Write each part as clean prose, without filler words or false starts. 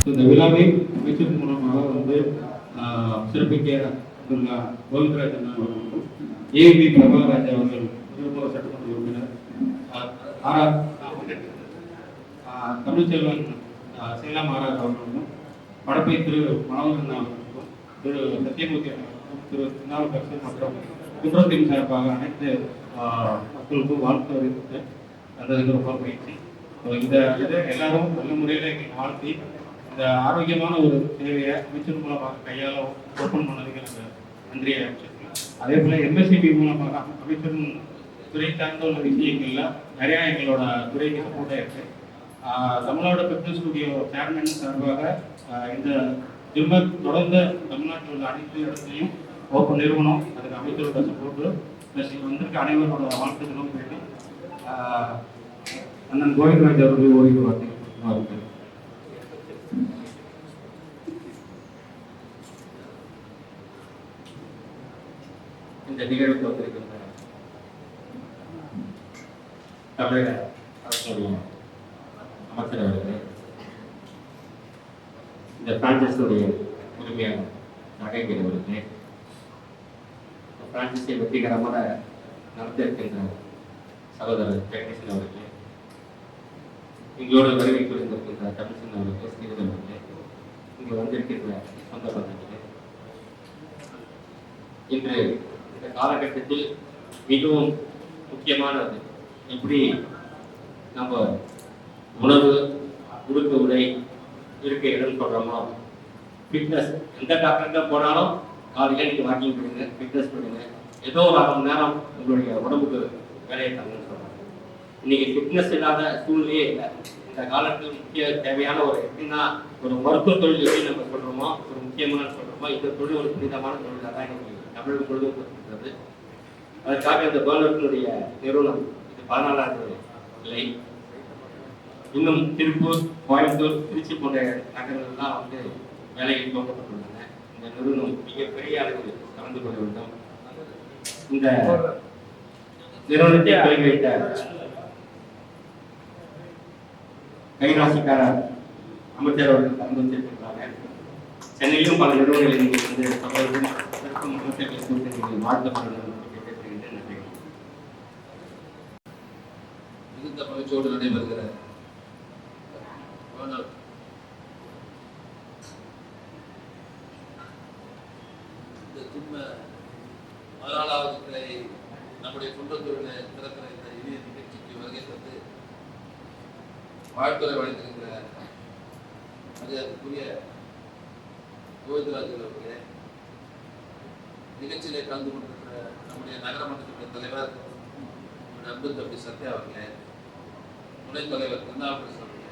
இந்த விழாவை அமைச்சர் மூலமாக சிறப்பிக்க கோவிந்தராஜ் அண்ணா அவர்களும் ஏவி பிரபாகராஜ் அவர்கள் திருப்பூர் சட்டமன்ற உறுப்பினர் தமிழ்ச்செல்வன் சேலம் ஆரார் அவர்களும் படப்பை திரு மனோகரன் அவர்களுக்கும் திரு சத்தியமூர்த்தி அவர்களுக்கும் திரு திருநாவுக்கரசு மற்றும் குற்றத்தின் சார்பாக அனைத்து மக்களுக்கும் வாழ்த்து அறிவித்து அந்த ரொம்ப பயிற்சி இந்த இதை எல்லாரும் நல்ல முறையில் எங்களுக்கு வாழ்த்தி இந்த ஆரோக்கியமான ஒரு சேவையை அமைச்சர் மூலமாக கையாள ஓப்பன் பண்ணதுக்கு எனக்கு நன்றியை அமைச்சிருக்கேன். அதே போல எம்எஸ்சிபி மூலமாக அமைச்சரும் துறை சார்ந்த உள்ள விஷயங்கள்ல நிறையா எங்களோட துறைக்கு சப்போர்ட்டாக இருக்கு. தமிழ்நாடு ஃபிட்னஸ் ஸ்டுடியோ சேர்மன் சார்பாக இந்த ஜிம்மை தொடர்ந்து தமிழ்நாட்டில் உள்ள அனைத்து இடத்துலையும் ஓப்பன் நிறுவனம் அதுக்கு அமைச்சரோட சப்போர்ட்டு ப்ளஸ் இங்கே வந்திருக்க அனைவரோட வாழ்த்துக்களும் போயிட்டு அண்ணன் கோவிந்தராஜ் அவர்கள் ஓய்வு வார்த்தை இந்த நிகழ்வுக்கு வந்திருக்கின்ற தமிழக அரசுடைய அமைச்சர் அவர்களே, இந்த பிரான்சிஸுடைய உரிமையாளர் நகைகள் அவர்களே, பிரான்சிஸை வெற்றிகரமாக நடத்தியிருக்கின்ற சகோதரர் டெக்னீஷியன் அவர்களே, எங்களோட வருகை புரிந்திருக்கின்ற தமிழ்சன் அவர்களே, ஸ்ரீதர் அவர்களே, இங்கு வந்திருக்கின்ற சொந்த பந்தங்களே, இன்று இந்த காலகட்டத்தில் மிகவும் முக்கியமானது எப்படி நம்ம உணவு உடுக்க உடை இருக்க இடம் சொல்கிறோமோ, ஃபிட்னஸ் எந்த டாக்டர்கிட்ட போனாலும் காலையில் நீங்கள் வாக்கிங் பண்ணுங்க, ஃபிட்னஸ் பண்ணுங்க, ஏதோ ஒரு 1/2 மணி நேரம் உங்களுடைய உடம்புக்கு வேலையை தரணும்னு சொல்கிறாங்க. இன்னைக்கு ஃபிட்னஸ் இல்லாத சூழ்நிலையே இல்லை. இந்த காலத்தில் முக்கிய தேவையான ஒரு எப்படின்னா ஒரு மருத்துவ தொழில் எப்படி நம்ம சொல்கிறோமோ, ஒரு முக்கியமான சொல்கிறோமோ, இந்த தொழில் ஒரு புனிதமான தொழிலாக தான் இன்னைக்கு தமிழ் முழுவதும் இருக்கிறது. அதற்காக இந்த கவர்மெண்டினுடைய நிறுவனம் இது 14வது நிலை. இன்னும் திருப்பூர், கோயம்புத்தூர், திருச்சி போன்ற நகரங்கள்லாம் வேலைகள் துவக்கப்பட்டுள்ளன. இந்த நிறுவனம் மிகப்பெரிய அளவில் கலந்து கொள்ள வேண்டும். இந்த நிறுவனத்தை தொடங்கி வைத்த கைராசிக்கார அமைச்சர் அவர்கள் கலந்து வந்திருக்கிறாங்க. சென்னையிலும் பல நிறுவனங்களில் வாழ்த்தப்பட மிகுந்த மகிழ்ச்சியோடு நடைபெறுகிற இந்த ஜிம்ம 14வது கிளை நம்முடைய குன்றத்தூரில் திறக்கிற இந்த இனிய நிகழ்ச்சிக்கு வருகை தந்து வாழ்த்துறை வழங்கியிருக்கிற மரியாதைக்குரிய கோவிந்தராஜ் அவர்களே, நிகழ்ச்சியிலே கலந்து கொண்டிருக்கிற நம்முடைய நகரமன்றத்தினுடைய தலைவர் அன்பு தம்பி சத்யா அவர்களே, துணைத் தலைவர் திருநாவுக்கரசு அவர்களே,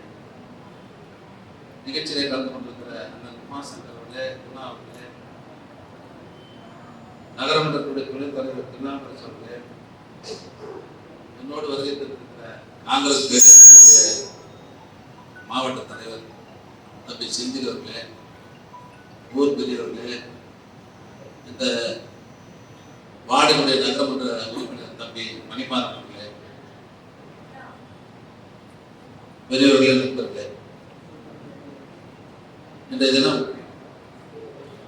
நிகழ்ச்சியிலே கலந்து கொண்டிருக்கிற அண்ணன் உமாசங்கர் அவர்களே, குணா அவர்களே, நகரமன்றத்துடைய துணைத் தலைவர் திருநாவுக்கரசு அவர்களே, என்னோடு வருகை தந்திருக்கிற காங்கிரஸ் பேரவையினுடைய மாவட்ட தலைவர் தம்பி செந்தில் அவர்களே, ஊர் பெரியவர்களே, இந்த வார்டினுடைய நகரமன்ற உறுப்பினர் தம்பி மணிமாறன் அவர்களே, பெரியவர்களே, நண்பர்களே, இன்றைய தினம்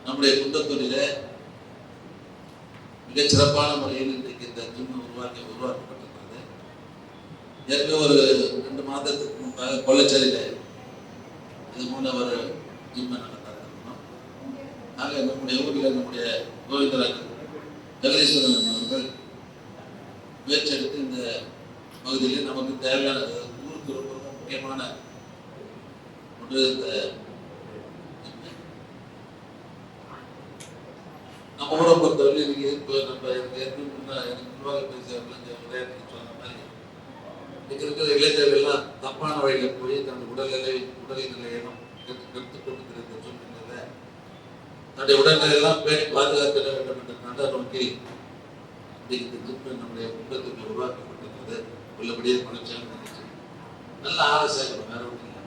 நம்முடைய குன்றத்தூரிலே மிகச் சிறப்பான முறையில் இன்றைக்கு இந்த ஜிம் உருவாக்கப்பட்டிருக்கிறது. ஏற்கனவே ஒரு 2 மாதத்துக்கு முன்பாக கொள்ளச்சேரியில இது போல ஒரு ஜிம்மை நடத்திருக்கணும். ஆக நம்முடைய ஊரில் நம்முடைய கோவிந்தராஜன் ஜெகதீஸ்வரன் அவர்கள் முயற்சி எடுத்து இந்த பகுதியில் நமக்கு தேவையான ஊருக்கு ரொம்ப முக்கியமான ஒன்று. நம்ம ஊரை பொறுத்தவரை நீங்க இப்போ நம்ம எனக்கு நிர்வாக பேசியவர்கள் சொன்ன மாதிரி இன்னைக்கு இருக்கிற இளைஞர்கள்லாம் தப்பான வழியில போய் தன்னுடைய உடல்நிலையெல்லாம் கெடுத்துக் கொண்டிருக்கிற சூழ்நிலையில தன்னுடைய உடல்நிலையெல்லாம் பேணி பாதுகாக்க வேண்டும் என்ற நல்ல நோக்கில் இந்த திட்டம் நம்முடைய குடும்பத்துக்கு உருவாக்கப்பட்டிருக்கிறது. உள்ளபடியே மகிழ்ச்சியாக இருந்துச்சு. நல்ல ஆளை சேர்க்கணும், வேற ஒன்றும் இல்லை.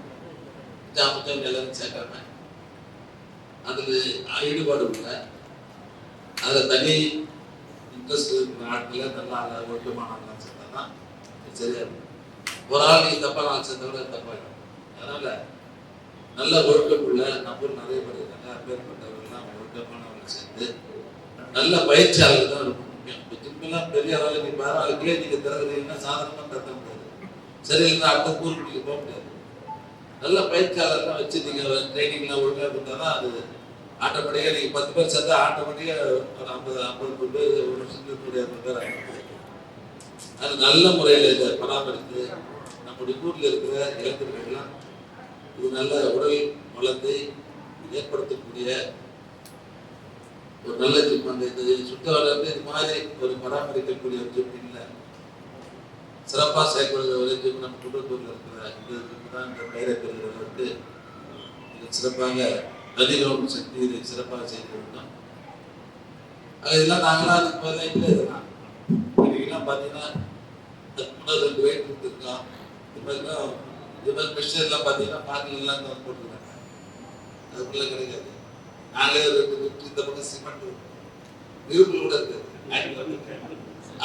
அமுச்சம் எல்லாரும் சேர்க்காம அதுல ஈடுபாடு இல்லை, அதில் தனி இன்ட்ரெஸ்ட் இருக்கிற ஆட்களை நல்ல ஆளை ஒழுக்கமான ஆளா சேர்த்தா தான் சரியா இருக்கும். ஒரு ஆள் நீங்க தப்பான ஆள் சேர்த்த விட தப்பாயிடும். அதனால நல்ல ஒழுக்கமுள்ள நபர் நிறைய பேர் இருக்காங்க. அப்பேற்பட்டவர்கள்லாம் ஒழுக்கமானவர்களை சேர்ந்து நல்ல பயிற்சியாளர்கள் தான் ரொம்ப முக்கியம். இப்போ ஜிம்மெல்லாம் பெரிய அளவில் நீ வேற ஆளுக்குள்ளே நீங்க திறகுறீங்கன்னா சாதாரணமாக தட்ட முடியாது. சரி இல்லைன்னா அடுத்த கூறுக்கு நீங்க போக முடியாது. நல்ல பயிற்சியாளர்லாம் வச்சு நீங்க ட்ரைனிங்லாம் ஒழுங்காக கொடுத்தா தான் அது ஆட்டோமேட்டிக்காக நீங்கள் 10 பேர் சேர்ந்தா ஆட்டோமேட்டிக்காக ஒரு 50 பேர், ஒரு வருஷத்துக்கு 100 பேர் ஆகிடுது. அது நல்ல முறையில் இதை பராமரித்து நம்முடைய ஊரில் இருக்கிற இளைஞர்கள்லாம் இது நல்ல உடல் வளத்தை ஏற்படுத்தக்கூடிய ஒரு நல்ல ஜிம். அந்த இந்த சுற்றுலாவில் இது மாதிரி ஒரு பராமரிக்கக்கூடிய ஒரு ஜிம் இல்லை, சிறப்பாக செயல்படுகிற ஒரு ஜிம் நம்ம குடும்பத்தூரில் இருக்கிற இந்த ஜிம் தான் இந்த பெயரை பெறுகிறவருக்கு சிறப்பாக அதிகம் சக்தி இதை சிறப்பாக செய்து விட்டோம். இதெல்லாம் நாங்களாம் அதுக்கு பதிலாக இல்லை. இதெல்லாம் இன்னைக்கெல்லாம் பார்த்தீங்கன்னா 2 வெயிட் கொடுத்துருக்கோம். இது மாதிரி மிஷினெல்லாம் பார்த்தீங்கன்னா பார்க்கலாம் போட்டுருக்காங்க. அதுக்குள்ள கிடைக்காது. நாங்களே 2 லிஃப்ட் இந்த பக்கம் சிமெண்ட் இருப்பில் கூட இருக்கு.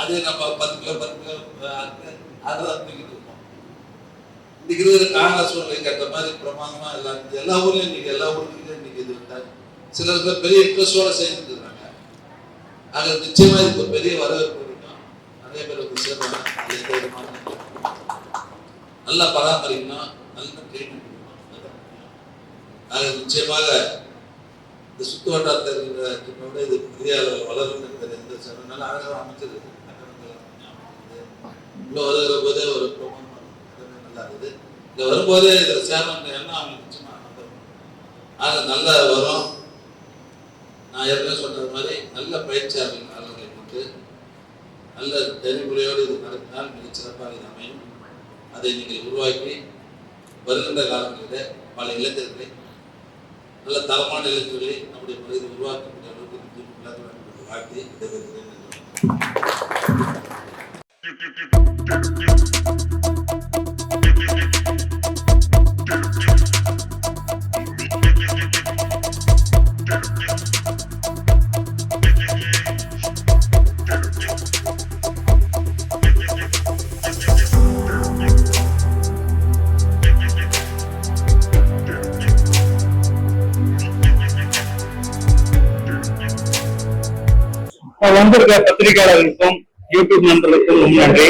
அதே நம்ம 10 கிலோ அதெல்லாம் தூக்கிட்டு இருக்கோம். இன்னைக்கு இருக்கிற கால சூழ்நிலை கட்ட மாதிரி பிரமாதமா எல்லா ஊர்லயும் இன்னைக்கு எல்லா ஊர்லயும் இன்னைக்கு இது சிலர் பெரிய இன்ட்ரெஸ்டோட செய்துட்டு இருக்காங்க. ஆக நிச்சயமா இதுக்கு ஒரு பெரிய வரவேற்பு இருக்கும். நிறைய பேர் வந்து சேர்வாங்க. நல்லா பராமரிக்கணும், நல்ல ட்ரீட்மெண்ட் கொடுக்கணும். ஆக நிச்சயமாக இந்த சுற்று வட்டாரத்தில் இருக்கிற இது பெரிய அளவில் வளரும் என்பது எந்த சொன்னால அழகாக அமைச்சிருக்கு. இவ்வளோ வருகிற போதே ஒரு நல்லா இருக்குது. இங்க வரும்போதே இதில் சேரணும் எண்ணம் அவங்களுக்கு நிச்சயமா ஆனந்தம். ஆக நல்லா வரும். நான் ஏற்கனவே சொன்னது மாதிரி நல்ல பயிற்சியாளர்களை கொண்டு நல்ல நெறிமுறையோடு இது நடத்தினால் மிகச் சிறப்பாக இது அமையும். அதை நீங்கள் உருவாக்கி வருகின்ற காலங்களில் பல இளைஞர்களை நல்ல தரமான இளைஞர்களை நம்முடைய பகுதியில் உருவாக்கக்கூடிய அளவுக்கு வாழ்த்தி விடைபெறுகிறேன். வந்திருக்க பத்திரிகையாளர்களுக்கும் யூடியூப் நண்பர்களுக்கும் ரொம்ப நன்றி.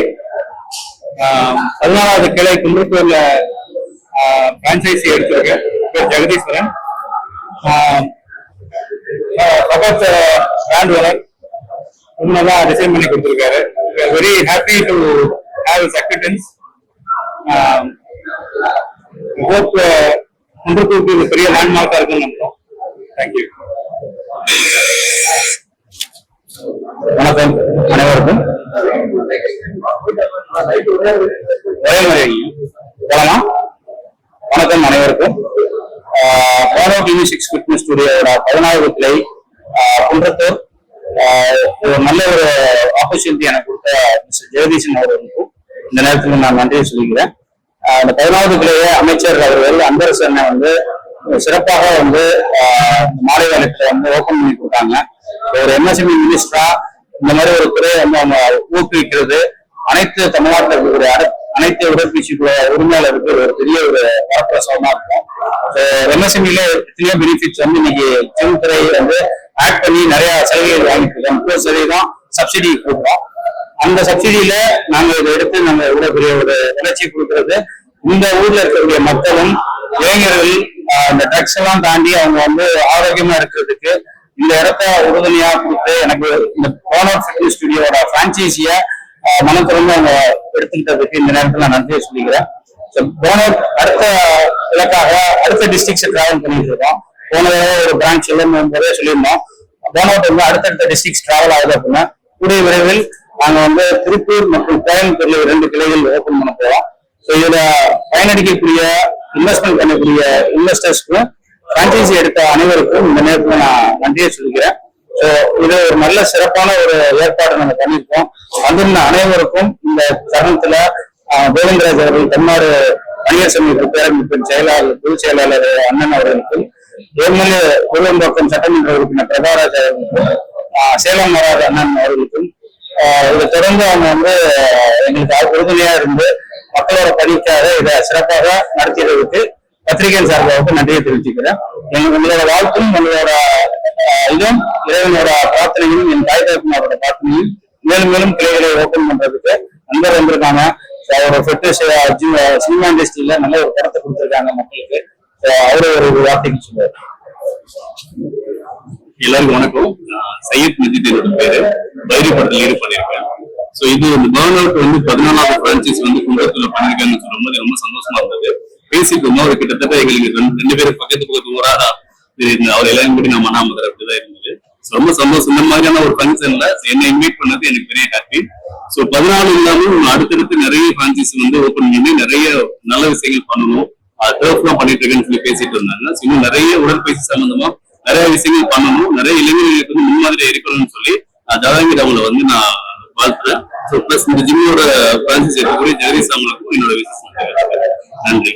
14வது கிளை குன்றத்தூர்ல பிரான்சைசி எடுத்திருக்கேன். பேர் ஜெகதீஸ்வரன். பிராண்ட் ஓனர் உண்மைதான் டிசைன் பண்ணி கொடுத்திருக்காரு. Very happy to have his acceptance. Hope குன்றத்தூருக்கு இது பெரிய லேண்ட்மார்க்கா இருக்குன்னு நம்புறோம். தேங்க்யூ. வணக்கம் அனைவருக்கும். ஒரே மாதிரி போலாமா? வணக்கம் அனைவருக்கும். போனோ கிளினிக்ஸ் ஃபிட்னஸ் ஸ்டுடியோட 14வது கிளை குன்றத்தூர் நல்ல ஒரு ஆப்பர்ச்சுனிட்டி எனக்கு கொடுத்த மிஸ்டர் ஜெகதீசன் அவர்களுக்கும் இந்த நேரத்தில் நான் நன்றியை சொல்லிக்கிறேன். அந்த 14வது கிளையை அமைச்சர் அவர்கள் அன்பரசனை வந்து சிறப்பாக வந்து மாலை வேலைகளை வந்து ஓபன் பண்ணி கொடுத்தாங்க. ஒரு எம்எஸ்எம்இ மினிஸ்டரா இந்த மாதிரி ஒரு துறையை வந்து அவங்க ஊக்குவிக்கிறது அனைத்து தமிழ்நாட்டில் இருக்கக்கூடிய அனைத்து உடற்பயிற்சிக்குள்ள உரிமையாளருக்கு ஒரு பெரிய ஒரு வரப்பிரசாதமா இருக்கும். எம்எஸ்எம்இல எத்தனையோ பெனிஃபிட்ஸ் வந்து இன்னைக்கு ஜிம் துறை வந்து ஆட் பண்ணி நிறைய சலுகைகள் வாங்கிட்டு இருக்கோம். 30% சப்சிடி கொடுக்குறோம். அந்த சப்சிடியில நாங்க இதை எடுத்து நாங்க இவ்வளவு பெரிய ஒரு வளர்ச்சி கொடுக்கறது இந்த ஊர்ல இருக்கக்கூடிய மக்களும் இளைஞர்கள் இந்த ட்ரக்ஸ் எல்லாம் தாண்டி அவங்க வந்து ஆரோக்கியமா இருக்கிறதுக்கு இந்த இடத்த உறுதுணையா கொடுத்து எனக்கு இந்த போனோ ஃபிட்னஸ் ஸ்டுடியோட பிரான்சைசிய மனம் திறந்து அவங்க எடுத்துக்கிட்டதுக்கு இந்த நேரத்தில் நான் நன்றியை சொல்லிக்கிறேன். போனோட் அடுத்த இலக்காக அடுத்த டிஸ்ட்ரிக்ட்ஸ் டிராவல் பண்ணிட்டு இருக்கோம். போன தடவை ஒரு பிரான்ச் போதே சொல்லியிருந்தோம். போனோட் வந்து அடுத்தடுத்த டிஸ்ட்ரிக்ட்ஸ் டிராவல் ஆகுது அப்படின்னா கூடிய விரைவில் நாங்க வந்து திருப்பூர் மற்றும் கோயம்புத்தூர்ல 2 கிளைகள் ஓபன் பண்ண போறோம். ஸோ இதுல பயனடிக்கக்கூடிய இன்வெஸ்ட்மெண்ட் பண்ணக்கூடிய இன்வெஸ்டர்ஸ்க்கும் பிரான்சைசி எடுத்த அனைவருக்கும் இந்த நேரத்தில் நான் நன்றியை சொல்லிக்கிறேன். ஸோ இது ஒரு நல்ல சிறப்பான ஒரு ஏற்பாடு நம்ம பண்ணியிருக்கோம். வந்திருந்த அனைவருக்கும் இந்த தருணத்துல கோவிந்தராஜ் அவர்கள், தமிழ்நாடு வணிகர் சமூக பேரமைப்பின் செயலாளர் பொதுச் செயலாளர் அண்ணன் அவர்களுக்கும், எம்எல்ஏ குருவம்பாக்கம் சட்டமன்ற உறுப்பினர் பிரபாராஜ் அவர்களுக்கும், சேலம் மராஜ் அண்ணன் அவர்களுக்கும் இதை தொடர்ந்து அவங்க வந்து எங்களுக்கு உறுதுணையா இருந்து மக்களோட பணிக்காக இதை சிறப்பாக நடத்தியதற்கு பத்திரிகையின் சார்பாக நன்றியை தெரிவிச்சுக்கிறேன். உங்களோட வாழ்த்தும் உங்களோட இதுவும் இறைவனோட பிரார்த்தனையும் என் தாய் தகப்பனோட பிரார்த்தனையும் மேலும் மேலும் கிளைகளை ஓபன் பண்றதுக்கு நண்பர் வந்திருக்காங்க. அவரோட பெற்று சினிமா இண்டஸ்ட்ரியில நல்ல ஒரு படத்தை கொடுத்திருக்காங்க மக்களுக்கு. அவரு ஒரு வார்த்தைக்கு சொல்லுவார். எல்லாருக்கும் வணக்கம். சையத் மஜித் என்னோட பேரு. பைரி படத்தில் ஈடு பண்ணியிருக்கேன். ஸோ இது வந்து பேர்ன் அவுட் வந்து 14வது பிரான்ச்சைஸ் வந்து குன்றத்தூர்ல பண்ணிருக்காங்கன்னு சொல்லும்போது ரொம்ப சந்தோஷமா இருந்தது. பேசிட்டு இருந்தோம். அவர் கிட்டத்தட்ட எங்களுக்கு ரெண்டு பேரும் பக்கத்து ஊராடா அவர் எல்லாரும் கூடி நான் மனாமதர் அப்படிதான் இருந்தது. ரொம்ப சந்தோஷம். இந்த மாதிரியான ஒரு ஃபங்க்ஷன்ல என்னை இன்வைட் பண்ணது எனக்கு பெரிய ஹாப்பி. ஸோ 14 இல்லாமல் அடுத்தடுத்து நிறைய பிரான்ச்சைஸ் வந்து ஓப்பன் பண்ணி நிறைய நல்ல விஷயங்கள் பண்ணணும். டர்ஃப்லாம் பண்ணிட்டு இருக்கேன்னு சொல்லி பேசிட்டு இருந்தாங்க. இன்னும் நிறைய உடற்பயிற்சி சம்பந்தமா நிறைய விஷயங்கள் பண்ணணும். நிறைய இளைஞர்களுக்கு வந்து முன்மாதிரியா இருக்கணும்னு சொல்லி ஜாதகீர் அவங்களை வந்து நான் வாழ்த்துறேன். ஸோ பிளஸ் இந்த ஜிம்மோட பிரான்ச்சைஸ் எடுக்கக்கூடிய ஜெகதீஷ் அவங்களுக்கும் என்னோட விஷயம் நன்றி.